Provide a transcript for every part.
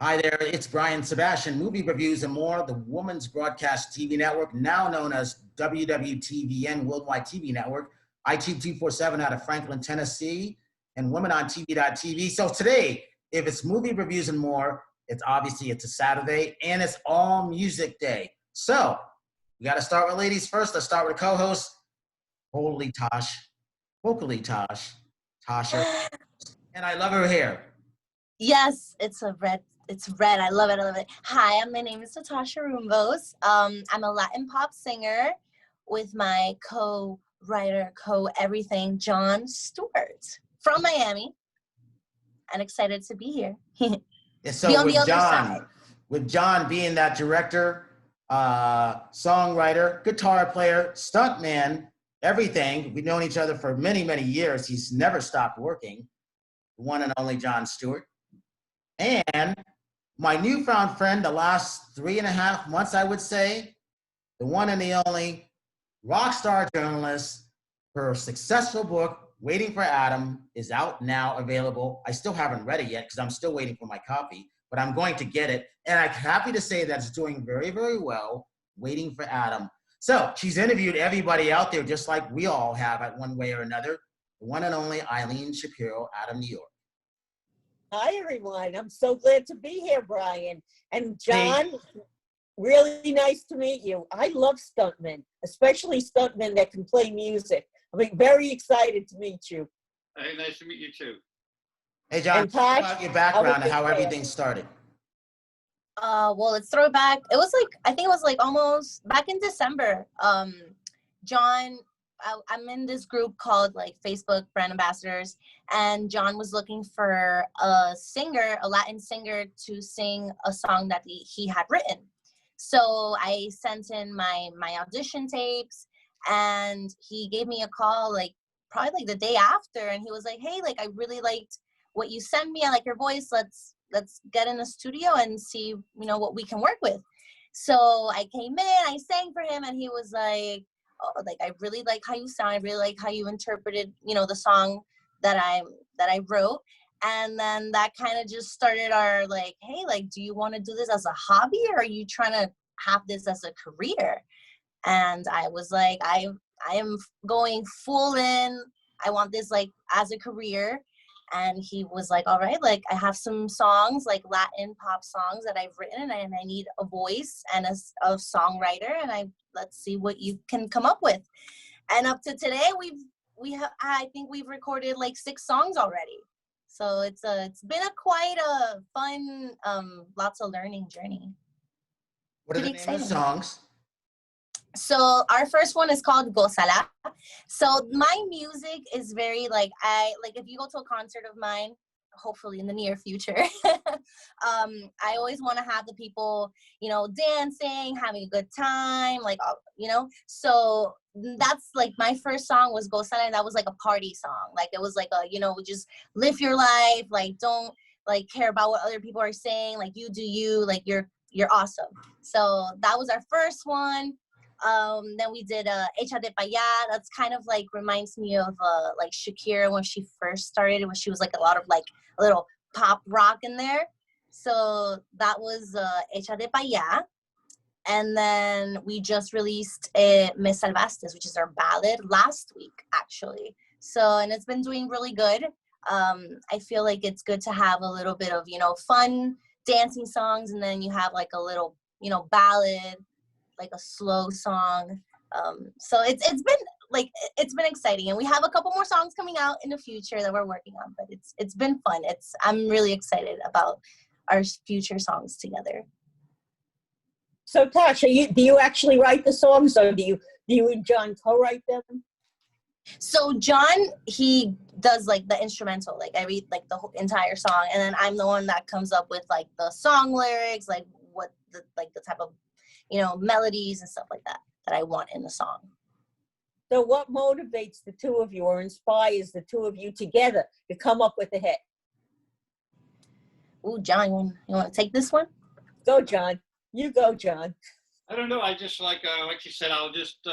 Hi there, it's Brian Sebastian, Movie Reviews and More, the Women's Broadcast TV Network, now known as WWTVN Worldwide TV Network, IT247 out of Franklin, Tennessee, and WomenOnTV.tv. So today, if it's Movie Reviews and More, it's a Saturday, and it's All Music Day. So, we got to start with ladies first. Let's start with a co-host, vocally Tasha, and I love her hair. Yes, it's red. I love it. Hi, my name is Natasha Rumbos. I'm a Latin pop singer with my co-writer, co-everything, John Stewart from Miami. I'm excited to be here. So be on the other side. With John being that director, songwriter, guitar player, stuntman, everything. We've known each other for many, many years. He's never stopped working. The one and only John Stewart. And my newfound friend, the last 3.5 months, I would say, the one and the only rock star journalist. Her successful book, Waiting for Adam, is out now, available. I still haven't read it yet because I'm still waiting for my copy, but I'm going to get it. And I'm happy to say that it's doing very, very well, Waiting for Adam. So she's interviewed everybody out there, just like we all have at one way or another. The one and only Eileen Shapiro out of New York. Hi, everyone. I'm so glad to be here, Brian. And John, really nice to meet you. I love stuntmen, especially stuntmen that can play music. I'm very excited to meet you. Hey, nice to meet you too. Hey, John, talk about your background and how everything started. Well, let's throw it back. I think it was almost back in December. John, I'm in this group called Facebook Brand Ambassadors, and John was looking for a Latin singer to sing a song that he had written. So I sent in my audition tapes, and he gave me a call probably the day after, and he was like, hey, I really liked what you sent me. I like your voice. Let's get in the studio and see, what we can work with. So I came in, I sang for him, and he was like, oh, I really like how you sound. I really like how you interpreted, the song that I wrote. And then that kind of just started our hey, do you want to do this as a hobby, or are you trying to have this as a career? And I was like, I am going full in. I want this as a career. And he was like, all right, I have some songs, Latin pop songs that I've written, and I need a voice and a songwriter, and let's see what you can come up with. And up to today, I think we've recorded 6 songs already. So it's been quite a fun, lots of learning journey. What are the name of the songs? So our first one is called Gozala. So my music is very if you go to a concert of mine, hopefully in the near future, I always want to have the people, dancing, having a good time, so that's my first song was Gozala, and that was a party song. It was just live your life, don't care about what other people are saying, you do you, you're awesome. So that was our first one. Then we did Hecha de Pa' Allá. That's kind of reminds me of Shakira when she first started, when she was a lot of a little pop rock in there. So that was Hecha de Pa' Allá. And then we just released Me Salvaste, which is our ballad, last week actually. So, and it's been doing really good. I feel it's good to have a little bit of fun dancing songs, and then you have a little ballad, a slow song. So it's been exciting, and we have a couple more songs coming out in the future that we're working on, but it's been fun. I'm really excited about our future songs together. So Tasha, do you actually write the songs, or do you and John co-write them? So John, he does the instrumental, I read the whole entire song, and then I'm the one that comes up with the song lyrics, what the type of melodies and stuff like that I want in the song. So what motivates the two of you, or inspires the two of you together to come up with a hit? Ooh, John, you want to take this one? Go, John. You go, John. I don't know. I just like you said, I'll just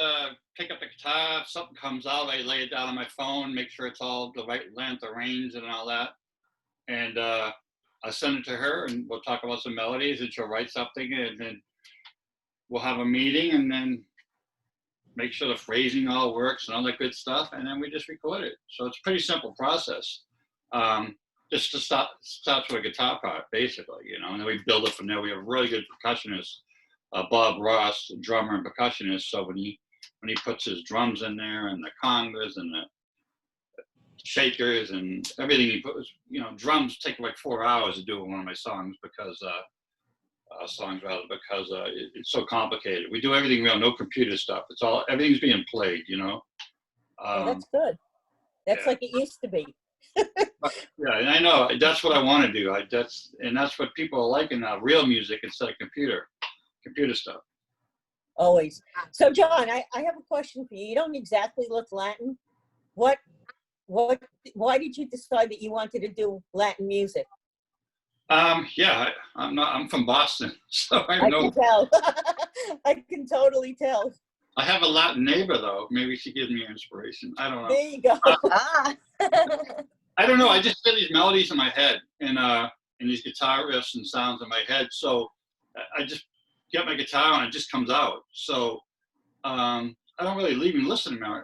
pick up the guitar. If something comes out, I lay it down on my phone, make sure it's all the right length, the range, and all that. And I'll send it to her, and we'll talk about some melodies, and she'll write something, and then we'll have a meeting, and then make sure the phrasing all works and all that good stuff, and then we just record it. So it's a pretty simple process. Just to starts with a guitar part, basically, you know, and then we build it from there. We have a really good percussionist, Bob Ross, drummer and percussionist. So when he puts his drums in there and the congas and the shakers and everything he puts, you know, drums take like 4 hours to do one of my songs because it's so complicated. We do everything real, no computer stuff. It's all, everything's being played, you know. Oh, that's good. That's like it used to be. Yeah, and I know that's what I want to do. That's what people are liking now, real music instead of computer stuff. Always. So, John, I have a question for you. You don't exactly look Latin. Why did you decide that you wanted to do Latin music? Yeah, I'm from Boston, so I know. I can tell. I can totally tell. I have a Latin neighbor, though. Maybe she gives me inspiration. I don't know. There you go. I don't know. I just feel these melodies in my head and these guitar riffs and sounds in my head. So I just get my guitar and it just comes out. So I don't really even listen to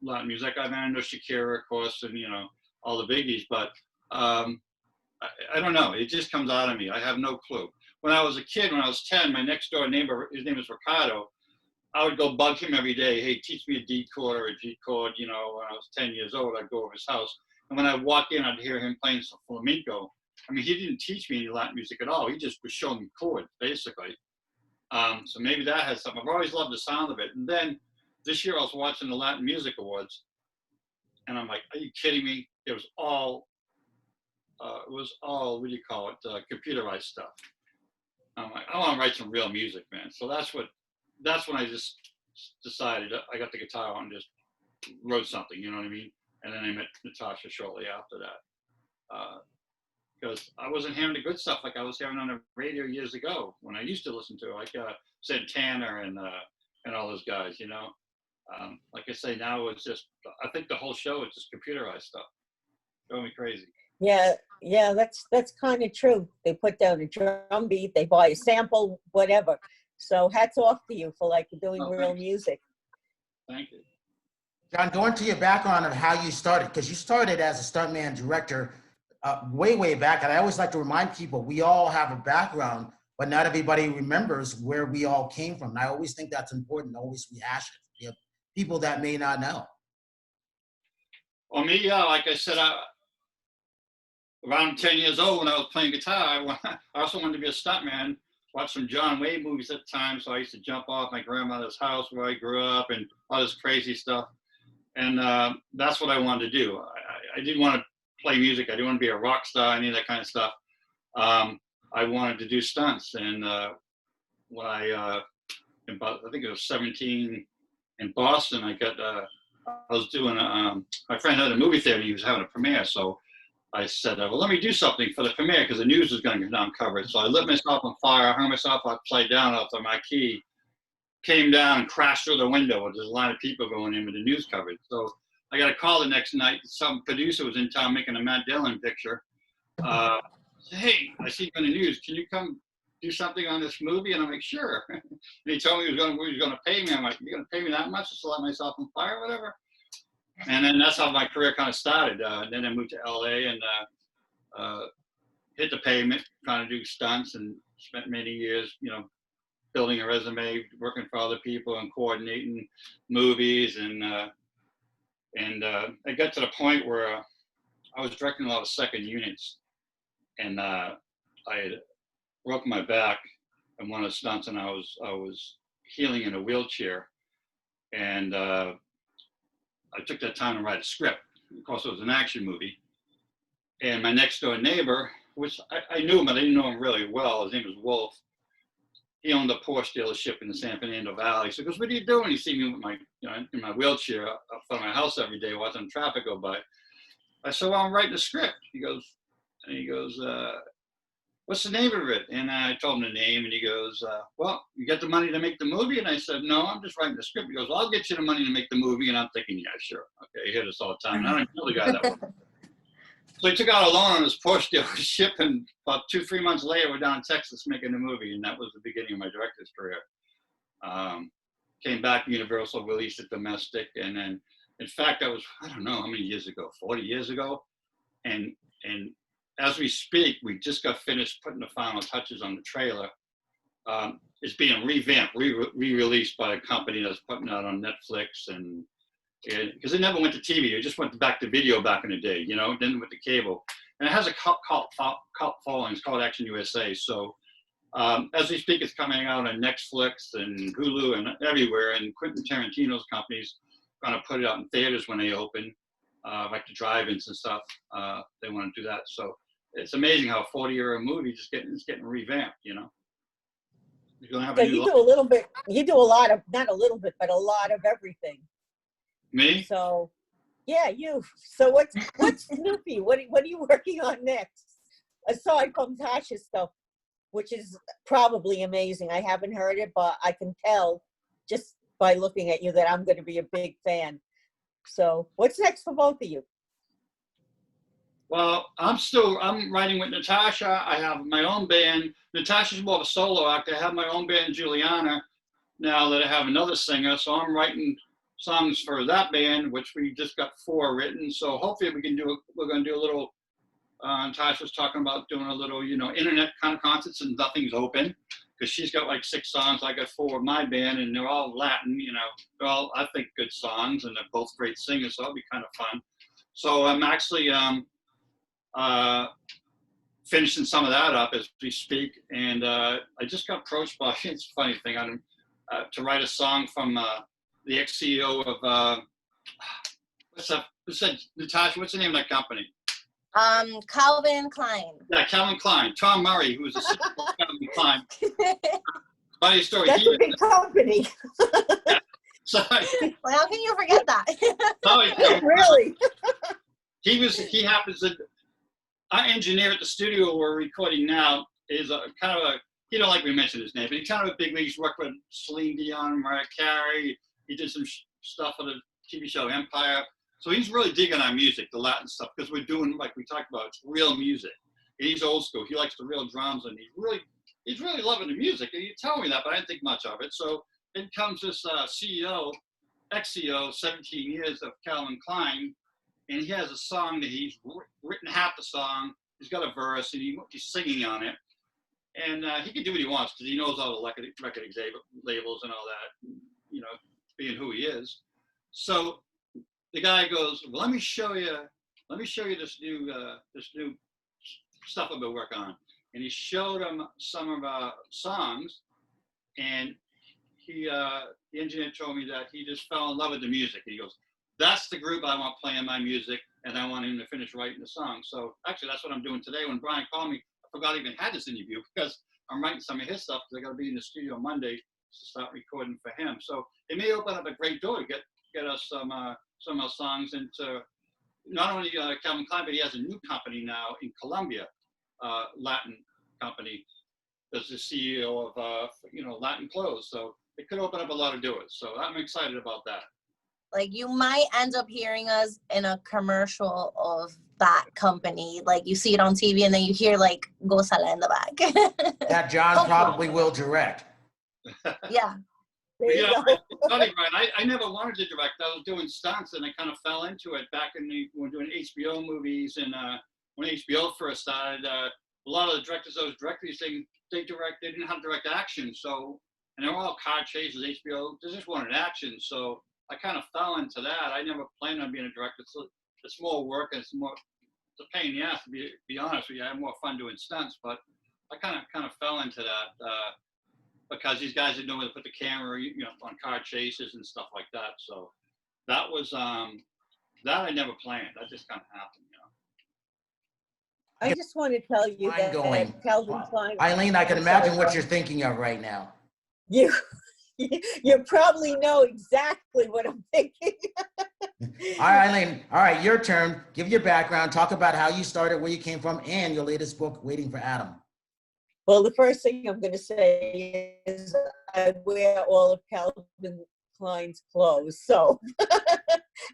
Latin music. I mean, I know Shakira, of course, and, you know, all the biggies, but I don't know. It just comes out of me. I have no clue. When I was a kid, when I was 10, my next door neighbor, his name is Ricardo, I would go bug him every day. Hey, teach me a D chord or a G chord. You know, when I was 10 years old, I'd go over his house. And when I walk in, I'd hear him playing some flamenco. I mean, he didn't teach me any Latin music at all. He just was showing me chords, basically. So maybe that has something. I've always loved the sound of it. And then this year I was watching the Latin Music Awards. And I'm like, are you kidding me? It was all, what do you call it, computerized stuff. I'm like, I want to write some real music, man. So that's when I just decided, I got the guitar on and just wrote something, you know what I mean? And then I met Natasha shortly after that. Because I wasn't hearing the good stuff like I was hearing on the radio years ago when I used to listen to like Santana and all those guys, you know? Like I say, now it's just, I think the whole show is just computerized stuff. Drove me crazy. Yeah, that's kind of true. They put down a drum beat, they buy a sample, whatever. So hats off to you for like doing real music. Thank you. John, go into your background of how you started, because you started as a stuntman director way back. And I always like to remind people, we all have a background, but not everybody remembers where we all came from. And I always think that's important, always rehash it. You have people that may not know. Well, me, yeah, like I said, around 10 years old when I was playing guitar, I also wanted to be a stuntman. Watched some John Wayne movies at the time, so I used to jump off my grandmother's house where I grew up and all this crazy stuff. And that's what I wanted to do. I didn't want to play music. I didn't want to be a rock star, any of that kind of stuff. I wanted to do stunts. And when I think it was 17 in Boston, I was doing, my friend had a movie theater, he was having a premiere. So I said, well, let me do something for the premiere because the news was going to get down covered. So I lit myself on fire, hung myself upside down off the marquee, came down and crashed through the window with this line of people going in with the news coverage. So I got a call the next night. Some producer was in town making a Matt Dillon picture. Said, hey, I see you on the news. Can you come do something on this movie? And I'm like, sure. And he told me he was going to pay me. I'm like, you're going to pay me that much just to light myself on fire or whatever? And then that's how my career kind of started. Then I moved to LA and hit the pavement, trying to do stunts, and spent many years, you know, building a resume, working for other people and coordinating movies. And it got to the point where I was directing a lot of second units, and I had broken my back in one of the stunts, and I was healing in a wheelchair, and I took that time to write a script. Of course, it was an action movie. And my next door neighbor, which I knew him, but I didn't know him really well. His name was Wolf. He owned a Porsche dealership in the San Fernando Valley. So he goes, what are you doing? He see me with my, you know, in my wheelchair up front of my house every day watching traffic go by. I said, well, I'm writing a script. He goes, what's the name of it? And I told him the name, and he goes, well, you got the money to make the movie? And I said, no, I'm just writing the script. He goes, well, I'll get you the money to make the movie. And I'm thinking, yeah, sure. Okay, you hear this all the time. And I don't know the guy that well. So he took out a loan on his Porsche dealership, and about 2-3 months later, we're down in Texas making a movie, and that was the beginning of my director's career. Came back to Universal, released it domestic, and then, in fact, that was, I don't know how many years ago, 40 years ago, and as we speak, we just got finished putting the final touches on the trailer. It's being revamped, re-released by a company that's putting it out on Netflix, and because it never went to TV, it just went back to video back in the day, you know, then with the cable. And it has a cult following. It's called Action USA. So as we speak, it's coming out on Netflix and Hulu and everywhere. And Quentin Tarantino's company's going to put it out in theaters when they open, like the drive-ins and stuff. They want to do that. So it's amazing how a 40-year movie just getting revamped, you know. You're gonna have So you do a little bit, you do a lot of, not a little bit, but a lot of everything. Me? So, yeah, you. So what's Snoopy? What are you working on next? Aside from Tasha's stuff, which is probably amazing. I haven't heard it, but I can tell just by looking at you that I'm going to be a big fan. So what's next for both of you? Well, I'm writing with Natasha. I have my own band. Natasha's more of a solo act. I have my own band, Juliana, now that I have another singer. So I'm writing songs for that band, which we just got 4 written. So hopefully we're going to do a little, Tasha was talking about doing a little, you know, internet kind of concerts, and nothing's open because she's got like 6 songs. I got 4 of my band, and they're all Latin, you know, they're all, I think, good songs, and they're both great singers. So it'll be kind of fun. So I'm actually finishing some of that up as we speak. And I just got approached by, it's a funny thing, to write a song from the ex-CEO of, Natasha, what's the name of that company? Calvin Klein. Yeah, Calvin Klein. Tom Murray, who was the CEO of Calvin Klein. Funny story. That's a big company. Yeah, so, Well, how can you forget that? Really? He happens to, our engineer at the studio we're recording now is kind of a, he don't like me mention his name, but he's kind of a big league. He's worked with Celine Dion, Mariah Carey. He did some stuff on the TV show Empire. So he's really digging our music, the Latin stuff, because we're doing, like we talked about, it's real music. He's old school. He likes the real drums, and he's really loving the music. And you tell me that, but I didn't think much of it. So in comes this CEO, ex-CEO, 17 years of Calvin Klein, and he has a song that he's written half the song. He's got a verse, and he's singing on it. And he can do what he wants because he knows all the record labels and all that, you know, being who he is. So the guy goes, well, let me show you this new stuff I've been working on. And he showed him some of our songs, and the engineer told me that he just fell in love with the music. He goes, that's the group I want playing my music, and I want him to finish writing the song. So actually, that's what I'm doing today. When Brian called me, I forgot I even had this interview because I'm writing some of his stuff because I got to be in the studio Monday to start recording for him. So it may open up a great door to get us some of our songs into not only Calvin Klein, but he has a new company now in Colombia, Latin company. That's the CEO of Latin clothes. So it could open up a lot of doors. So I'm excited about that. Like, you might end up hearing us in a commercial of that company. Like, you see it on TV, and then you hear like Gozala in the back. That John probably will direct. Yeah. There you go. It's funny, Brian. I never wanted to direct. I was doing stunts, and I kind of fell into it back when we were doing HBO movies. And when HBO first started, a lot of the directors I was directing, they didn't have direct action. So, and they were all car chases. HBO, they just wanted action. So I kind of fell into that. I never planned on being a director. It's more work, and it's a pain in the ass, to be honest with you. I have more fun doing stunts, but I kind of fell into that because these guys didn't know where to put the camera, on car chases and stuff like that. So that was that I never planned. That just kind of happened, I just want to tell you that Calvin Klein. Eileen, I can imagine what you're thinking of right now. You probably know exactly what I'm thinking. All right, Eileen. All right, your turn. Give your background. Talk about how you started, where you came from, and your latest book, Waiting for Adam. Well, the first thing I'm going to say is I wear all of Calvin Klein's clothes. So,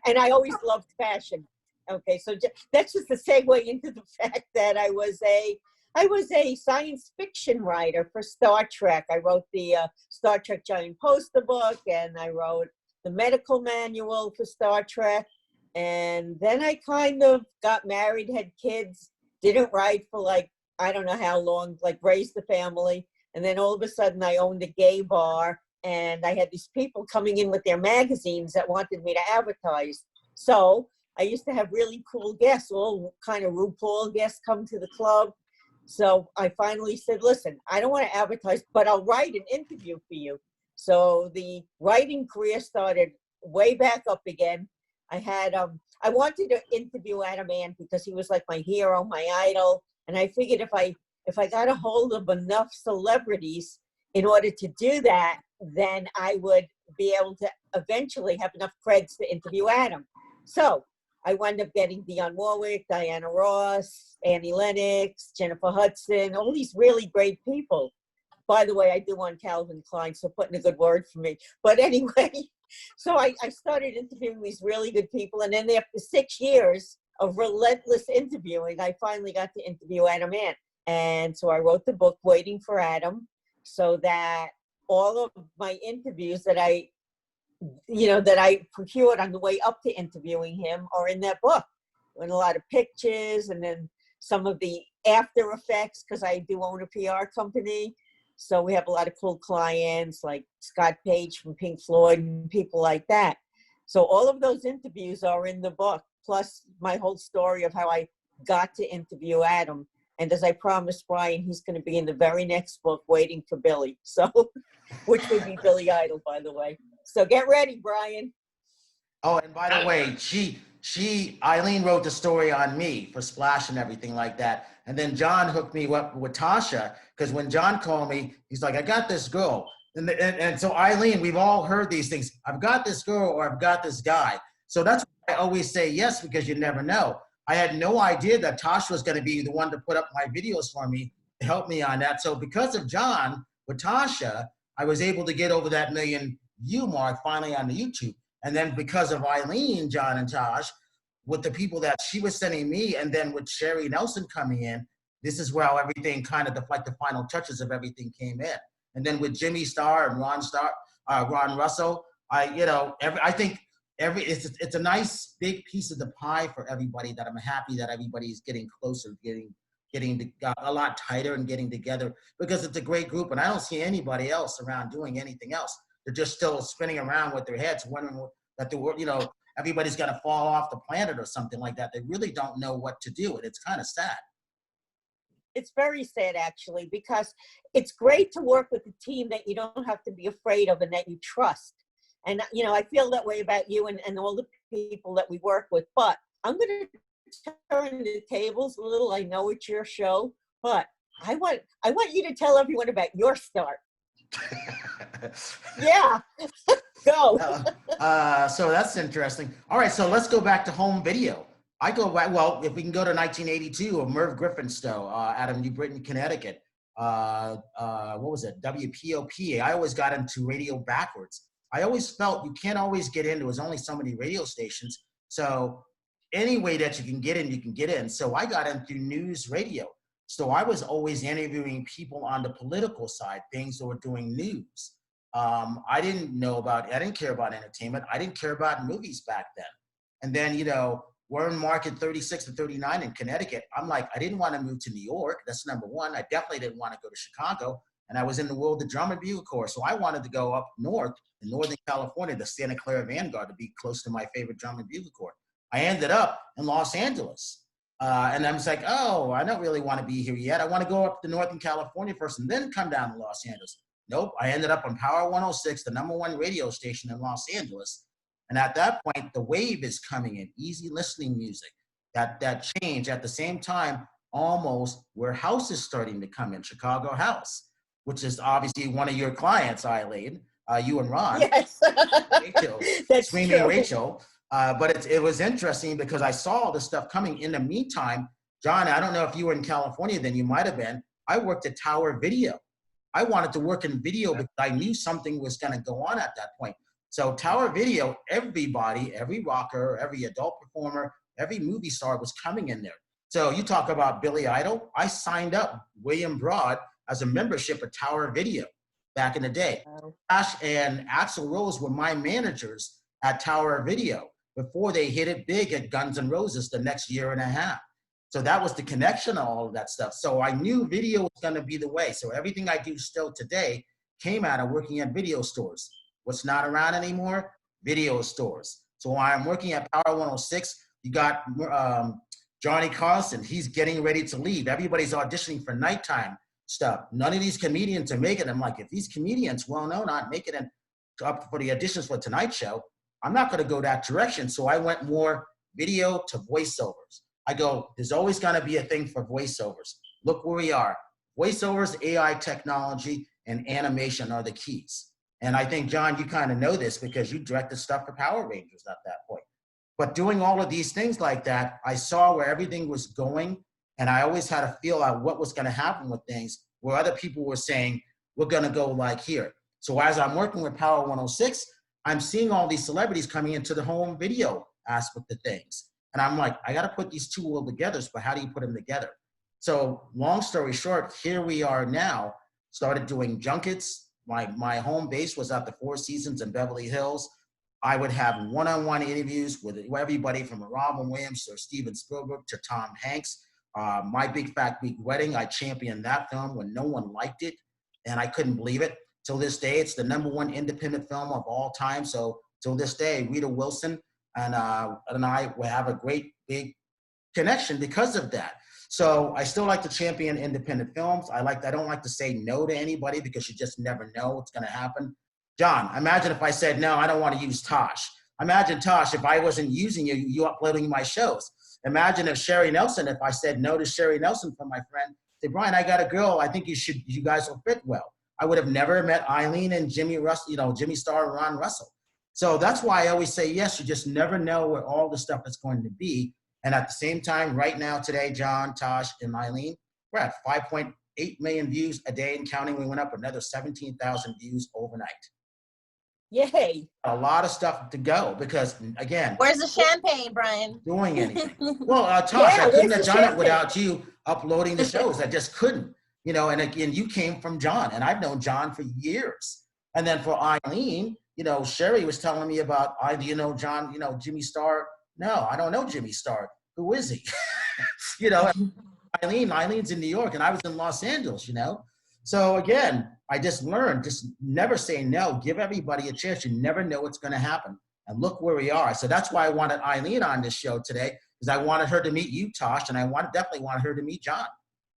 and I always loved fashion. Okay, so that's just a segue into the fact that I was a science fiction writer for Star Trek. I wrote the Star Trek Giant Poster book, and I wrote the medical manual for Star Trek. And then I kind of got married, had kids, didn't write for like, I don't know how long, like raised the family. And then all of a sudden I owned a gay bar, and I had these people coming in with their magazines that wanted me to advertise. So I used to have really cool guests, all kind of RuPaul guests come to the club. So I finally said, listen, I don't want to advertise, but I'll write an interview for you. So the writing career started way back up again. I had, I wanted to interview Adam Ant because he was like my hero, my idol. And I figured if I got a hold of enough celebrities in order to do that, then I would be able to eventually have enough creds to interview Adam. So I wound up getting Dionne Warwick, Diana Ross, Annie Lennox, Jennifer Hudson, all these really great people. By the way, I do want Calvin Klein, so put in a good word for me. But anyway, so I started interviewing these really good people. And then after 6 years of relentless interviewing, I finally got to interview Adam Ant. And so I wrote the book, Waiting for Adam, so that all of my interviews that I procured on the way up to interviewing him are in that book. And a lot of pictures, and then some of the after effects, because I do own a PR company. So we have a lot of cool clients like Scott Page from Pink Floyd and people like that. So all of those interviews are in the book, plus my whole story of how I got to interview Adam. And as I promised Brian, he's going to be in the very next book, Waiting for Billy. So, which would be Billy Idol, by the way. So get ready, Brian. Oh, and by the way, Eileen wrote the story on me for Splash and everything like that. And then John hooked me up with Tasha, because when John called me, he's like, I got this girl. And so Eileen, we've all heard these things. I've got this girl or I've got this guy. So that's why I always say yes, because you never know. I had no idea that Tasha was going to be the one to put up my videos for me to help me on that. So because of John with Tasha, I was able to get over that 1 million view mark finally on the YouTube. And then because of Eileen, John, and Tosh, with the people that she was sending me, and then with Sherry Nelson coming in, this is where everything kind of the final touches of everything came in. And then with Jimmy Starr and Ron Russell, I think it's a nice big piece of the pie for everybody that I'm happy that everybody's getting closer, getting a lot tighter and getting together, because it's a great group, and I don't see anybody else around doing anything else. They're just still spinning around with their heads, wondering that everybody's going to fall off the planet or something like that. They really don't know what to do, and it's kind of sad. It's very sad, actually, because it's great to work with a team that you don't have to be afraid of and that you trust. And, I feel that way about you and all the people that we work with. But I'm going to turn the tables a little. I know it's your show, but I want you to tell everyone about your start. Yeah, go. So that's interesting. All right, so let's go back to home video. I go back, well, if we can go to 1982, or Merv Griffithstowe out of New Britain, Connecticut. What was it? WPOP. I always got into radio backwards. I always felt you can't always get in. There was only so many radio stations. So any way that you can get in, you can get in. So I got into news radio. So I was always interviewing people on the political side, things that were doing news. I didn't care about entertainment. I didn't care about movies back then. And then, we're in market 36 and 39 in Connecticut. I'm like, I didn't want to move to New York. That's number one. I definitely didn't want to go to Chicago. And I was in the world of drum and bugle corps. So I wanted to go up north in Northern California, the Santa Clara Vanguard, to be close to my favorite drum and bugle corps. I ended up in Los Angeles. And I was like, oh, I don't really want to be here yet. I want to go up to Northern California first and then come down to Los Angeles. Nope, I ended up on Power 106, the #1 radio station in Los Angeles. And at that point, the wave is coming in, easy listening music. That change at the same time, almost where house is starting to come in, Chicago house, which is obviously one of your clients, Eileen, you and Ron. Yes, Rachel, that's Screaming true. Rachel. But it was interesting because I saw all this stuff coming. In the meantime, John, I don't know if you were in California, then you might have been. I worked at Tower Video. I wanted to work in video because I knew something was going to go on at that point. So Tower Video, everybody, every rocker, every adult performer, every movie star was coming in there. So you talk about Billy Idol. I signed up William Broad as a membership at Tower Video back in the day. Ash and Axl Rose were my managers at Tower Video before they hit it big at Guns N' Roses the next year and a half. So that was the connection of all of that stuff. So I knew video was going to be the way. So everything I do still today came out of working at video stores. What's not around anymore? Video stores. So while I'm working at Power 106, you got Johnny Carson. He's getting ready to leave. Everybody's auditioning for nighttime stuff. None of these comedians are making it. I'm like, if these comedians, well-known, aren't making it up for the auditions for Tonight Show, I'm not going to go that direction. So I went more video to voiceovers. I go, there's always going to be a thing for voiceovers. Look where we are. Voiceovers, AI technology, and animation are the keys. And I think, John, you kind of know this because you directed stuff for Power Rangers at that point. But doing all of these things like that, I saw where everything was going, and I always had to feel out what was going to happen with things where other people were saying, we're going to go like here. So as I'm working with Power 106, I'm seeing all these celebrities coming into the home video aspect of things. And I'm like, I got to put these two all together, but how do you put them together? So long story short, here we are now, started doing junkets. My home base was at the Four Seasons in Beverly Hills. I would have one-on-one interviews with everybody from Robin Williams or Steven Spielberg to Tom Hanks. My Big Fat Greek Wedding, I championed that film when no one liked it, and I couldn't believe it. Till this day, it's the #1 independent film of all time. So till this day, Rita Wilson and I will have a great big connection because of that. So I still like to champion independent films. I don't like to say no to anybody because you just never know what's going to happen. John, imagine if I said, no, I don't want to use Tosh. Imagine, Tosh, if I wasn't using you uploading my shows. Imagine if Sherry Nelson, if I said no to Sherry Nelson from my friend, say, Brian, I got a girl. I think you guys will fit well. I would have never met Eileen and Jimmy Star and Ron Russell. So that's why I always say yes. You just never know where all the stuff is going to be. And at the same time, right now, today, John, Tosh, and Eileen, we're at 5.8 million views a day and counting. We went up another 17,000 views overnight. Yay. A lot of stuff to go because, again. Where's the champagne, Brian? Doing anything. Well, Tosh, Yeah, I couldn't have done champagne? it without you uploading the shows. I just couldn't. And again, you came from John, and I've known John for years. And then for Eileen, Sherry was telling me about, John, Jimmy Star. No, I don't know Jimmy Star. Who is he? Eileen's in New York, and I was in Los Angeles, So again, I just learned, just never say no. Give everybody a chance. You never know what's going to happen. And look where we are. So that's why I wanted Eileen on this show today, because I wanted her to meet you, Tosh, and I definitely wanted her to meet John.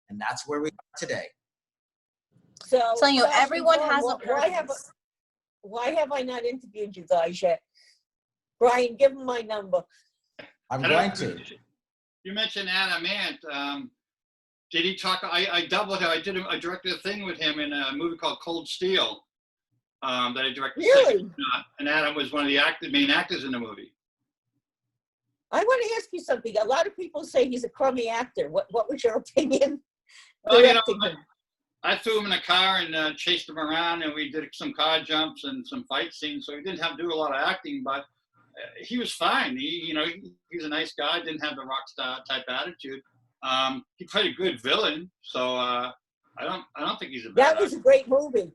And that's where we are today. So everyone has a purpose. Why have I not interviewed you guys yet? Brian, give him my number. I'm going to. You mentioned Adam Ant. Did he talk? I doubled him. I directed a thing with him in a movie called Cold Steel that I directed. Really? And Adam was one of the main actors in the movie. I want to ask you something. A lot of people say he's a crummy actor. What was your opinion? Well, I threw him in a car and chased him around, and we did some car jumps and some fight scenes. So he didn't have to do a lot of acting, but he was fine. He's a nice guy. Didn't have the rock star type attitude. He played a good villain, so I don't think he's a bad That was a great movie.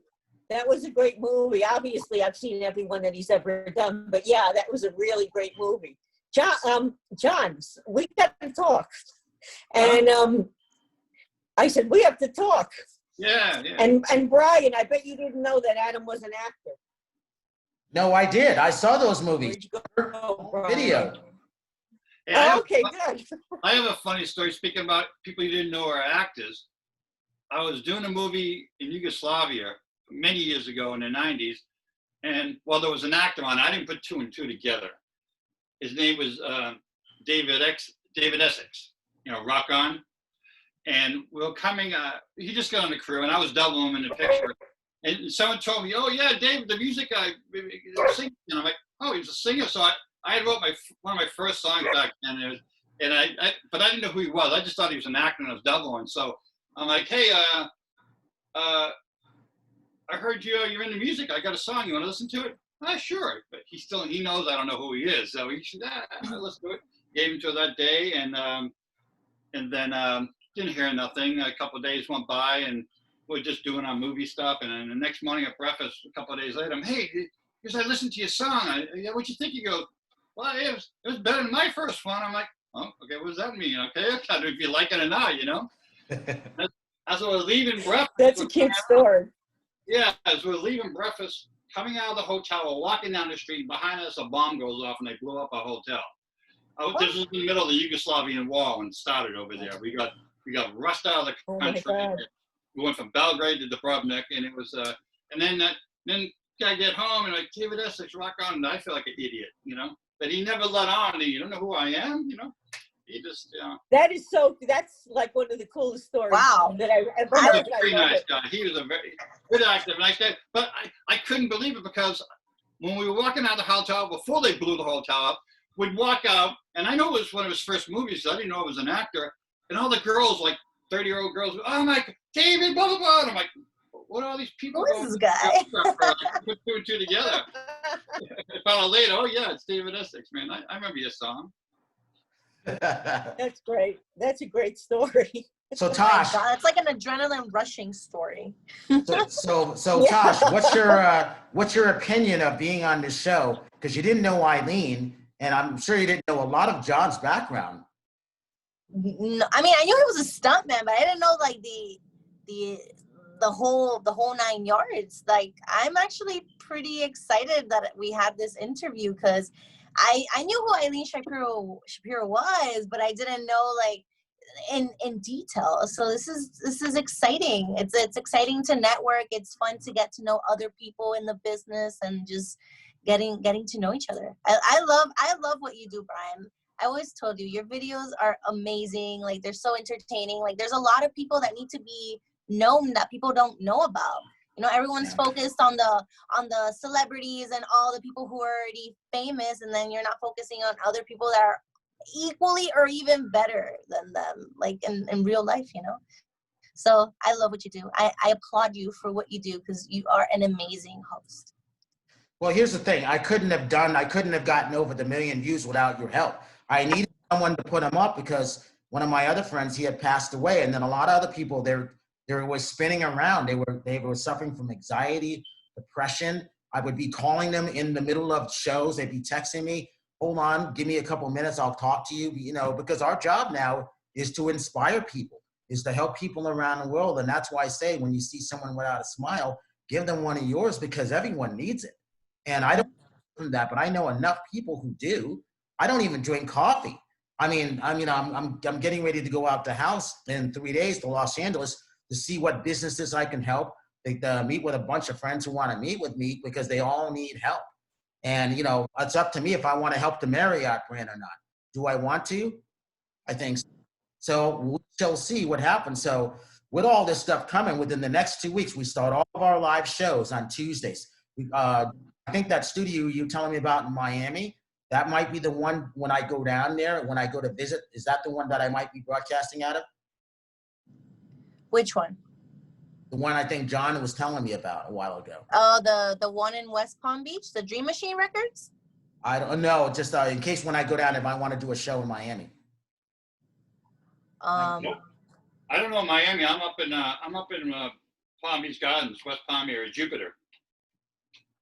That was a great movie. Obviously, I've seen everyone that he's ever done, but yeah, that was a really great movie. John, we got to talk, and I said we have to talk. Yeah. And Brian, I bet you didn't know that Adam was an actor. No, I did. I saw those movies. Where'd you go, Brian? Video. Yeah, Okay, good. I have a funny story. Speaking about people you didn't know are actors, I was doing a movie in Yugoslavia many years ago in the 90s, and there was an actor on. I didn't put two and two together. His name was David Essex. Rock On. And we were coming. He just got on the crew, and I was doubling him in the picture. And someone told me, "Oh yeah, David, the music guy, singing." And I'm like, "Oh, he's a singer." So I wrote one of my first songs back then, but I didn't know who he was. I just thought he was an actor, and I was doubling. So I'm like, "Hey, I heard you're into music. I got a song. You want to listen to it?" Sure. But he knows I don't know who he is, so he should listen to it. gave them to her that day, and then didn't hear nothing. A couple of days went by, and we're just doing our movie stuff. And then the next morning at breakfast, a couple of days later, I'm, hey, because I listened to your song. What'd you think? You go, well, it was better than my first one. I'm like, oh, okay, what does that mean? Okay, I don't know if you like it or not, you know. As I was leaving breakfast. That's a cute story. Yeah, as we're leaving breakfast, coming out of the hotel, we're walking down the street. Behind us, a bomb goes off, and they blew up our hotel. This was in the middle of the Yugoslavian war when it started over there. We got rushed out of the country. We went from Belgrade to Dubrovnik, and it was and then I get home and like David Essex rock on, and I feel like an idiot, you know. But he never let on. You don't know who I am, you know. He just, that's like one of the coolest stories that I ever heard. He was a very nice guy. He was a very good actor, nice guy. But I couldn't believe it because when we were walking out of the hotel before they blew the hotel up, we'd walk out, and I know it was one of his first movies, so I didn't know it was an actor. And all the girls, like 30-year-old girls, oh my God, David, blah, blah, blah. And I'm like, what are all these people Who is this guy? Put two and two together. I found out later, oh yeah, it's David Essex, man. I remember your song. That's great. That's a great story. So Tosh, it's like an adrenaline rushing story. so Tosh, what's your opinion of being on this show? Because you didn't know Eileen, and I'm sure you didn't know a lot of John's background. No, I mean, I knew he was a stuntman, but I didn't know like the whole 9 yards. Like, I'm actually pretty excited that we had this interview because I knew who Eileen Shapiro was, but I didn't know like in detail. So this is exciting. It's exciting to network. It's fun to get to know other people in the business and just getting to know each other. I love what you do, Brian. I always told you your videos are amazing. Like, they're so entertaining. Like, there's a lot of people that need to be known that people don't know about. You know, everyone's focused on the celebrities and all the people who are already famous, and then you're not focusing on other people that are equally or even better than them, like in real life, you know. So I love what you do. I applaud you for what you do because you are an amazing host. Well, here's the thing. I couldn't have gotten over the 1 million views without your help. I needed someone to put them up because one of my other friends, he had passed away, and then a lot of other people, they were spinning around. They were suffering from anxiety, depression. I would be calling them in the middle of shows. They'd be texting me, hold on, give me a couple minutes, I'll talk to you. You know, because our job now is to inspire people, is to help people around the world. And that's why I say when you see someone without a smile, give them one of yours because everyone needs it. And I don't know that, but I know enough people who do. I don't even drink coffee. I mean, I'm getting ready to go out the house in 3 days to Los Angeles to see what businesses I can help. Meet with a bunch of friends who want to meet with me because they all need help. And, you know, it's up to me if I want to help the Marriott brand or not. Do I want to? I think so. So we shall see what happens. So with all this stuff coming within the next 2 weeks, we start all of our live shows on Tuesdays. I think that studio you're telling me about in Miami, that might be the one when I go down there, when I go to visit. Is that the one that I might be broadcasting out of? Which one? The one I think John was telling me about a while ago. Oh, the one in West Palm Beach, the Dream Machine Records? I don't know, just in case when I go down, if I want to do a show in Miami. Nope. I don't know Miami. I'm up in Palm Beach Gardens, West Palm area, Jupiter.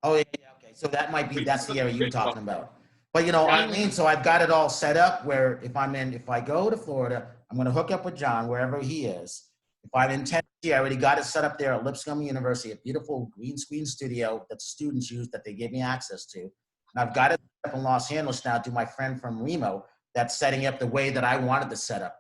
Oh yeah, okay. So that might be, that's the area you're talking about. But you know, Eileen, so I've got it all set up where if I go to Florida, I'm going to hook up with John wherever he is. If I'm in Tennessee, I already got it set up there at Lipscomb University, a beautiful green screen studio that the students use that they gave me access to. And I've got it set up in Los Angeles now to my friend from Remo that's setting up the way that I wanted to set up.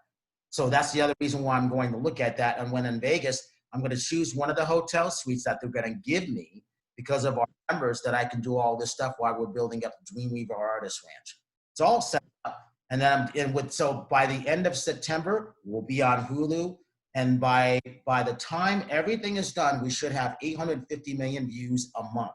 So that's the other reason why I'm going to look at that. And when in Vegas, I'm going to choose one of the hotel suites that they're going to give me because of our members that I can do all this stuff while we're building up the Dreamweaver Artist Ranch. It's all set up. And then so by the end of September, we'll be on Hulu. And by the time everything is done, we should have 850 million views a month.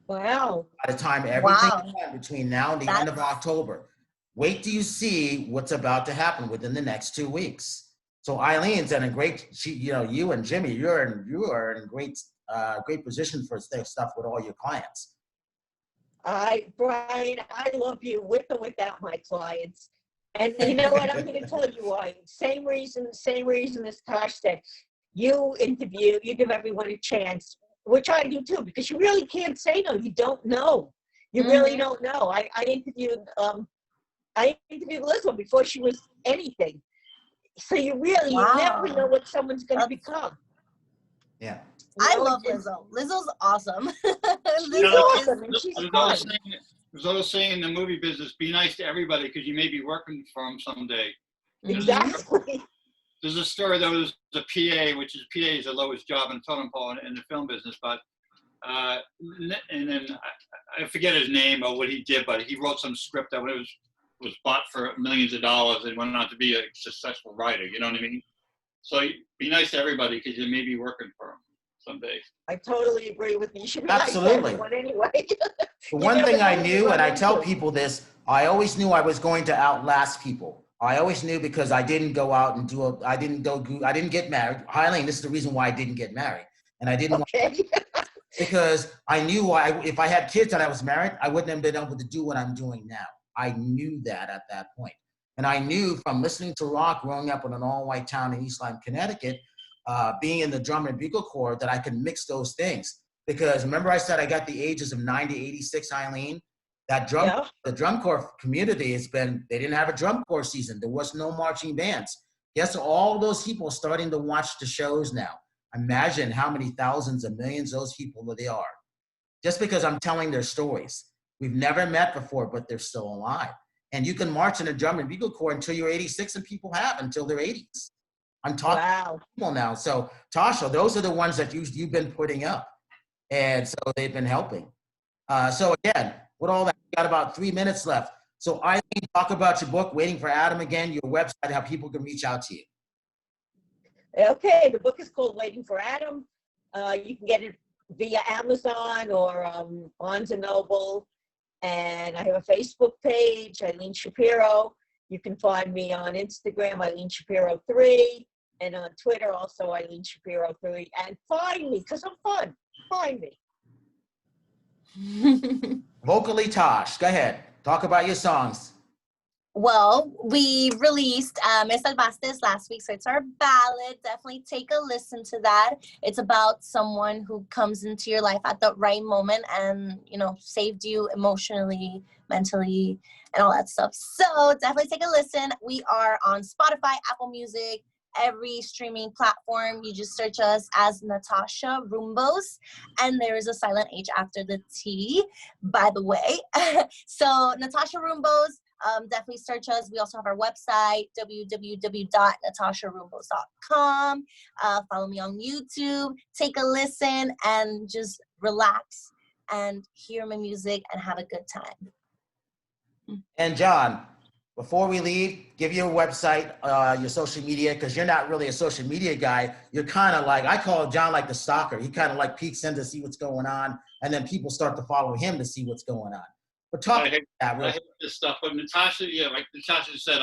Wow. By the time everything is done between now and the end of October. Wait till you see what's about to happen within the next 2 weeks. So Eileen's in a great, you and Jimmy, you are in great position for stuff with all your clients. Brian, I love you with or without my clients. And you know what? I'm going to tell you why. Same reason as Tosh said. You interview, you give everyone a chance, which I do too, because you really can't say no. You don't know. You really don't know. I interviewed Elizabeth before she was anything. So you never know what someone's going to become. Yeah. I love Lizzo. Lizzo's awesome. She's awesome, and she's fun. There's always saying in the movie business, be nice to everybody because you may be working for them someday. Exactly. There's a story. There was a PA, which is PA is the lowest job in totem pole in the film business, but and then I forget his name or what he did, but he wrote some script that was bought for millions of dollars and went on to be a successful writer. You know what I mean? So be nice to everybody because you may be working for them someday. I totally agree with you. You should be Absolutely. nice to everyone anyway. The one thing I knew, and I tell people this, I always knew I was going to outlast people. I always knew because I didn't go out and I didn't get married. Eileen, this is the reason why I didn't get married. And I didn't because I knew if I had kids and I was married, I wouldn't have been able to do what I'm doing now. I knew that at that point. And I knew from listening to rock, growing up in an all-white town in East Lyme, Connecticut, being in the drum and bugle corps, that I could mix those things. Because remember I said I got the ages of 9 to 86, Eileen? The drum corps community they didn't have a drum corps season. There was no marching bands. Guess all those people are starting to watch the shows now. Imagine how many thousands of millions those people they are. Just because I'm telling their stories. We've never met before, but they're still alive. And you can march in a drum and bugle corps until you're 86, and people have until their 80s. I'm talking to people now. So, Tasha, those are the ones that you've been putting up. And so they've been helping. So again, with all that, we got about 3 minutes left. So Eileen, talk about your book, Waiting for Adam again, your website, how people can reach out to you. Okay, the book is called Waiting for Adam. You can get it via Amazon or Barnes & Noble. And I have a Facebook page, Eileen Shapiro. You can find me on Instagram, Eileen Shapiro 3, and on Twitter also, Eileen Shapiro 3. And find me, because I'm fun. Find me. Vocally Tosh, go ahead. Talk about your songs. Well, we released Me Salvaste last week, so it's our ballad. Definitely take a listen to that. It's about someone who comes into your life at the right moment and, saved you emotionally, mentally, and all that stuff. So definitely take a listen. We are on Spotify, Apple Music, every streaming platform. You just search us as Natasha Rumbos, and there is a silent H after the T, by the way. So Natasha Rumbos, definitely search us. We also have our website, www.natasharumbos.com. Follow me on YouTube, take a listen, and just relax and hear my music and have a good time. And John, before we leave, give your website, your social media, because you're not really a social media guy. You're kind of like, I call John like the stalker. He kind of like peeks in to see what's going on, and then people start to follow him to see what's going on. But talk about that. I hate this stuff. But Natasha, like Natasha said,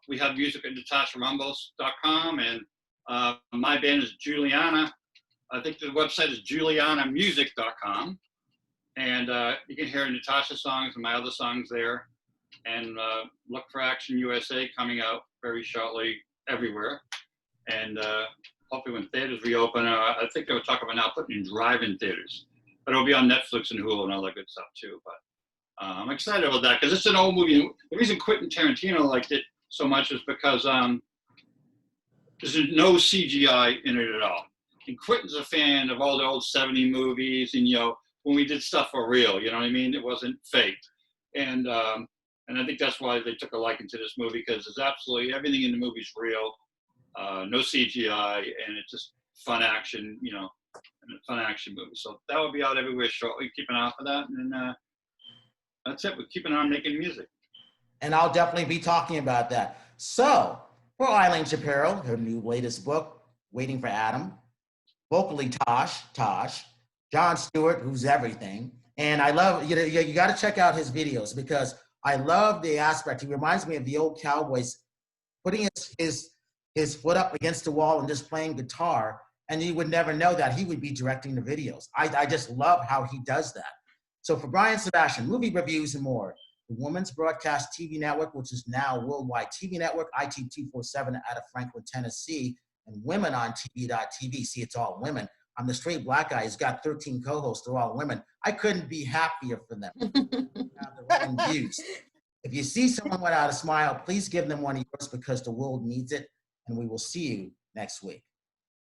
we have music at natasharumbos.com, and my band is Juliana. I think the website is julianamusic.com. And you can hear Natasha's songs and my other songs there. And look for Action USA coming out very shortly everywhere. And hopefully when theaters reopen, I think they were talking about now putting in drive-in theaters. But it'll be on Netflix and Hulu and all that good stuff too. But I'm excited about that because it's an old movie. The reason Quentin Tarantino liked it so much is because there's no CGI in it at all. And Quentin's a fan of all the old 70 movies and, when we did stuff for real, you know what I mean? It wasn't fake. And I think that's why they took a liking to this movie because there's absolutely everything in the movie's real, no CGI, and it's just fun action, and a fun action movie. So that will be out everywhere shortly. Keep an eye out for that. And that's it. We're keeping on making music. And I'll definitely be talking about that. So for Eileen Shapiro, her new latest book, Waiting for Adam, vocally Tosh, John Stewart, who's everything. And I love, you got to check out his videos because I love the aspect. He reminds me of the old cowboys putting his foot up against the wall and just playing guitar. And you would never know that he would be directing the videos. I just love how he does that. So for Brian Sebastian, movie reviews and more, the Women's Broadcast TV Network, which is now Worldwide TV Network, IT247 out of Franklin, Tennessee, and Women on TV.tv. See, it's all women. I'm the straight black guy. He's got 13 co-hosts. They're all women. I couldn't be happier for them. Have their own views. If you see someone without a smile, please give them one of yours because the world needs it. And we will see you next week.